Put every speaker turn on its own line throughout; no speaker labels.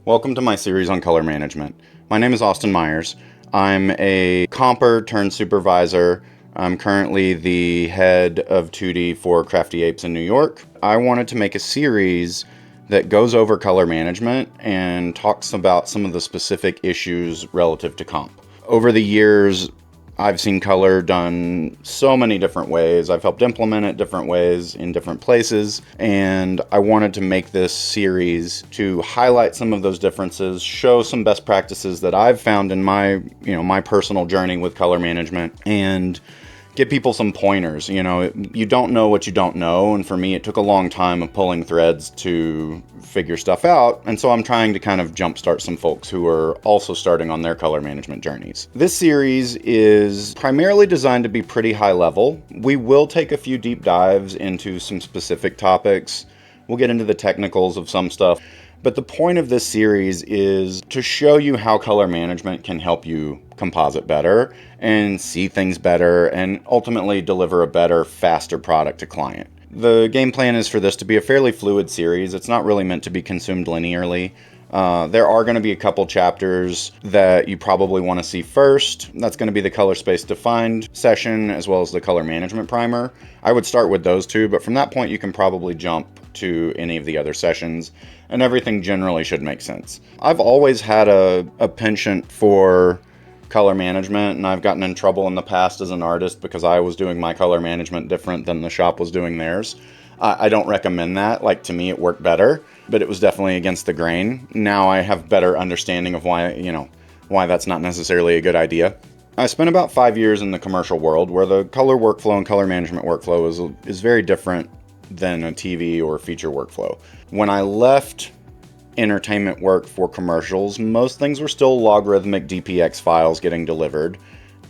Welcome to my series on color management. My name is Austin Myers. I'm a comper turned supervisor. I'm currently the head of 2D for Crafty Apes in New York. I wanted to make a series that goes over color management and talks about some of the specific issues relative to comp. Over the years, I've seen color done so many different ways. I've helped implement it different ways in different places, and I wanted to make this series to highlight some of those differences, show some best practices that I've found in my personal journey with color management, and give people some pointers. You don't know what you don't know, and for me it took a long time of pulling threads to figure stuff out, and so I'm trying to kind of jumpstart some folks who are also starting on their color management journeys. This series is primarily designed to be pretty high level. We will take a few deep dives into some specific topics. We'll get into the technicals of some stuff. But the point of this series is to show you how color management can help you composite better and see things better and ultimately deliver a better, faster product to client. The game plan is for this to be a fairly fluid series. It's not really meant to be consumed linearly. There are going to be a couple chapters that you probably want to see first. That's going to be the color space defined session as well as the color management primer. I would start with those two, but from that point you can probably jump to any of the other sessions, and everything generally should make sense. I've always had a penchant for color management, and I've gotten in trouble in the past as an artist because I was doing my color management different than the shop was doing theirs. I don't recommend that. To me, it worked better, but it was definitely against the grain. Now I have better understanding of why that's not necessarily a good idea. I spent about 5 years in the commercial world where the color workflow and color management workflow is very different than a TV or feature workflow. When I left entertainment work for commercials, most things were still logarithmic DPX files getting delivered.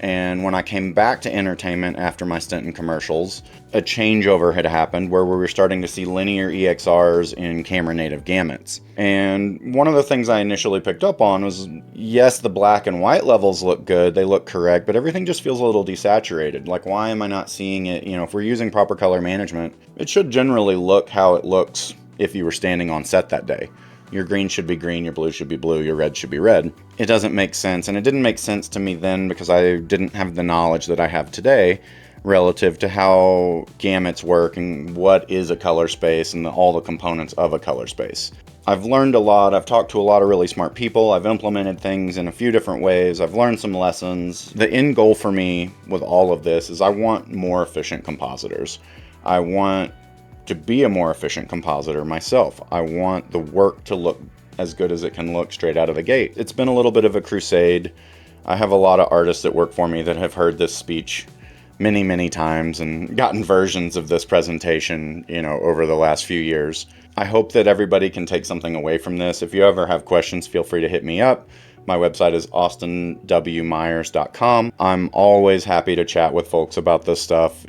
And when I came back to entertainment after my stint in commercials, a changeover had happened where we were starting to see linear EXRs in camera native gamuts. And one of the things I initially picked up on was, yes, the black and white levels look good, they look correct, but everything just feels a little desaturated. Why am I not seeing it? If we're using proper color management, it should generally look how it looks if you were standing on set that day. Your green should be green, your blue should be blue, your red should be red. It doesn't make sense, and it didn't make sense to me then because I didn't have the knowledge that I have today relative to how gamuts work and what is a color space and all the components of a color space. I've learned a lot. I've talked to a lot of really smart people. I've implemented things in a few different ways. I've learned some lessons. The end goal for me with all of this is I want more efficient compositors. I want to be a more efficient compositor myself. I want the work to look as good as it can look straight out of the gate. It's been a little bit of a crusade. I have a lot of artists that work for me that have heard this speech many, many times and gotten versions of this presentation, over the last few years. I hope that everybody can take something away from this. If you ever have questions, feel free to hit me up. My website is austinwmyers.com. I'm always happy to chat with folks about this stuff.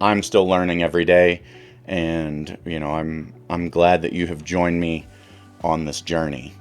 I'm still learning every day. And I'm glad that you have joined me on this journey.